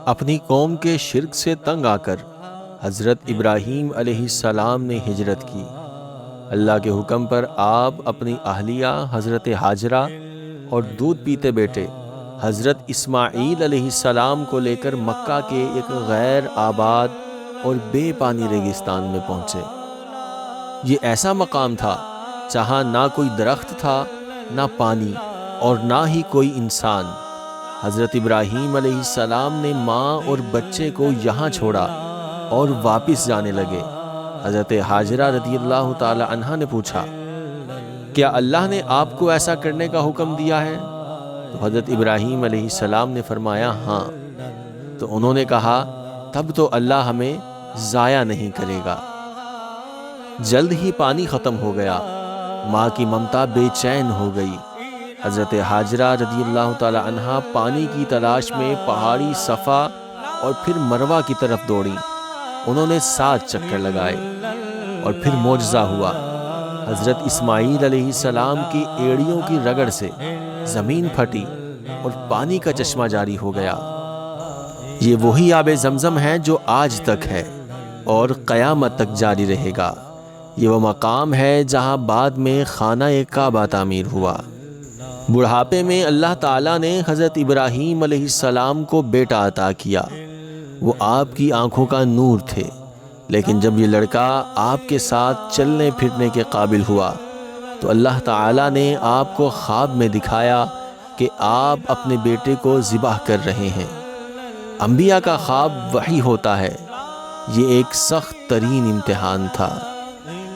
اپنی قوم کے شرک سے تنگ آ کر حضرت ابراہیم علیہ السلام نے ہجرت کی۔ اللہ کے حکم پر آپ اپنی اہلیہ حضرت ہاجرہ اور دودھ پیتے بیٹے حضرت اسماعیل علیہ السلام کو لے کر مکہ کے ایک غیر آباد اور بے پانی ریگستان میں پہنچے۔ یہ ایسا مقام تھا جہاں نہ کوئی درخت تھا، نہ پانی اور نہ ہی کوئی انسان۔ حضرت ابراہیم علیہ السلام نے ماں اور بچے کو یہاں چھوڑا اور واپس جانے لگے۔ حضرت ہاجرہ رضی اللہ تعالی عنہا نے پوچھا، کیا اللہ نے آپ کو ایسا کرنے کا حکم دیا ہے؟ تو حضرت ابراہیم علیہ السلام نے فرمایا ہاں۔ تو انہوں نے کہا، تب تو اللہ ہمیں ضائع نہیں کرے گا۔ جلد ہی پانی ختم ہو گیا، ماں کی ممتا بے چین ہو گئی۔ حضرت ہاجرہ رضی اللہ تعالی عنہا پانی کی تلاش میں پہاڑی صفا اور پھر مروہ کی طرف دوڑیں۔ انہوں نے 7 چکر لگائے اور پھر معجزہ ہوا۔ حضرت اسماعیل علیہ السلام کی ایڑیوں کی رگڑ سے زمین پھٹی اور پانی کا چشمہ جاری ہو گیا۔ یہ وہی آب زمزم ہے جو آج تک ہے اور قیامت تک جاری رہے گا۔ یہ وہ مقام ہے جہاں بعد میں خانہ کعبہ تعمیر ہوا۔ بڑھاپے میں اللہ تعالیٰ نے حضرت ابراہیم علیہ السلام کو بیٹا عطا کیا۔ وہ آپ کی آنکھوں کا نور تھے، لیکن جب یہ لڑکا آپ کے ساتھ چلنے پھرنے کے قابل ہوا تو اللہ تعالیٰ نے آپ کو خواب میں دکھایا کہ آپ اپنے بیٹے کو ذبح کر رہے ہیں۔ انبیاء کا خواب وحی ہوتا ہے۔ یہ ایک سخت ترین امتحان تھا۔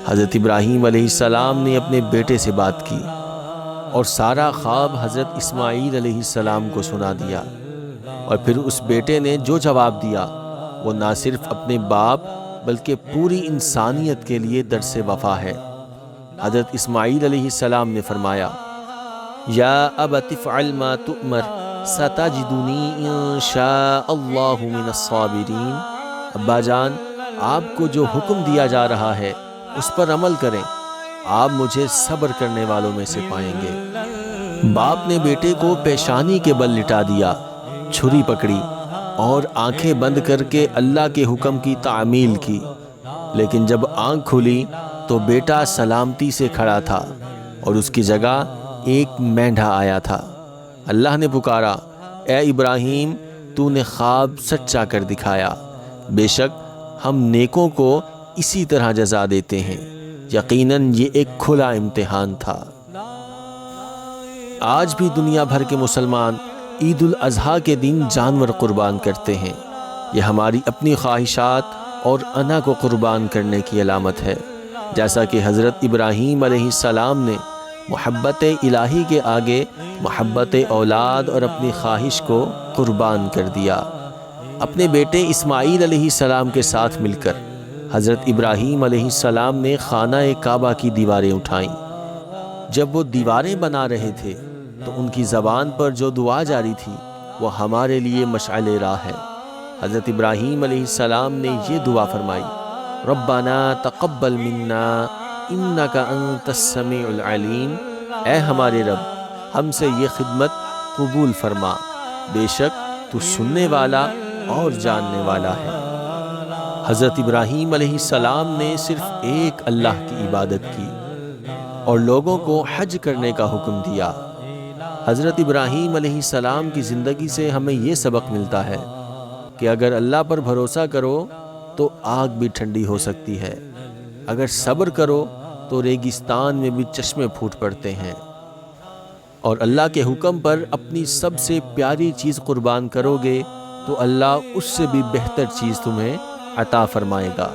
حضرت ابراہیم علیہ السلام نے اپنے بیٹے سے بات کی اور سارا خواب حضرت اسماعیل علیہ السلام کو سنا دیا، اور پھر اس بیٹے نے جو جواب دیا وہ نہ صرف اپنے باپ بلکہ پوری انسانیت کے لیے درس وفا ہے۔ حضرت اسماعیل علیہ السلام نے فرمایا، یا ابت افعل ما تؤمر ستجدنی ان شاء اللہ من الصابرین۔ ابا جان، آپ کو جو حکم دیا جا رہا ہے اس پر عمل کریں، آپ مجھے صبر کرنے والوں میں سے پائیں گے۔ باپ نے بیٹے کو پیشانی کے بل لٹا دیا، چھری پکڑی اور آنکھیں بند کر کے اللہ کے حکم کی تعمیل کی، لیکن جب آنکھ کھلی تو بیٹا سلامتی سے کھڑا تھا اور اس کی جگہ ایک مینڈھا آیا تھا۔ اللہ نے پکارا، اے ابراہیم، تو نے خواب سچا کر دکھایا۔ بے شک ہم نیکوں کو اسی طرح جزا دیتے ہیں۔ یقیناً یہ ایک کھلا امتحان تھا۔ آج بھی دنیا بھر کے مسلمان عید الاضحیٰ کے دن جانور قربان کرتے ہیں۔ یہ ہماری اپنی خواہشات اور انا کو قربان کرنے کی علامت ہے، جیسا کہ حضرت ابراہیم علیہ السلام نے محبت الہی کے آگے محبت اولاد اور اپنی خواہش کو قربان کر دیا۔ اپنے بیٹے اسماعیل علیہ السلام کے ساتھ مل کر حضرت ابراہیم علیہ السلام نے خانہ کعبہ کی دیواریں اٹھائیں۔ جب وہ دیواریں بنا رہے تھے تو ان کی زبان پر جو دعا جاری تھی وہ ہمارے لیے مشعل راہ ہے۔ حضرت ابراہیم علیہ السلام نے یہ دعا فرمائی، ربنا تقبل منا انک انت السمیع العلیم۔ اے ہمارے رب، ہم سے یہ خدمت قبول فرما، بے شک تو سننے والا اور جاننے والا ہے۔ حضرت ابراہیم علیہ السلام نے صرف ایک اللہ کی عبادت کی اور لوگوں کو حج کرنے کا حکم دیا۔ حضرت ابراہیم علیہ السلام کی زندگی سے ہمیں یہ سبق ملتا ہے کہ اگر اللہ پر بھروسہ کرو تو آگ بھی ٹھنڈی ہو سکتی ہے، اگر صبر کرو تو ریگستان میں بھی چشمے پھوٹ پڑتے ہیں، اور اللہ کے حکم پر اپنی سب سے پیاری چیز قربان کرو گے تو اللہ اس سے بھی بہتر چیز تمہیں عطا فرمائے گا۔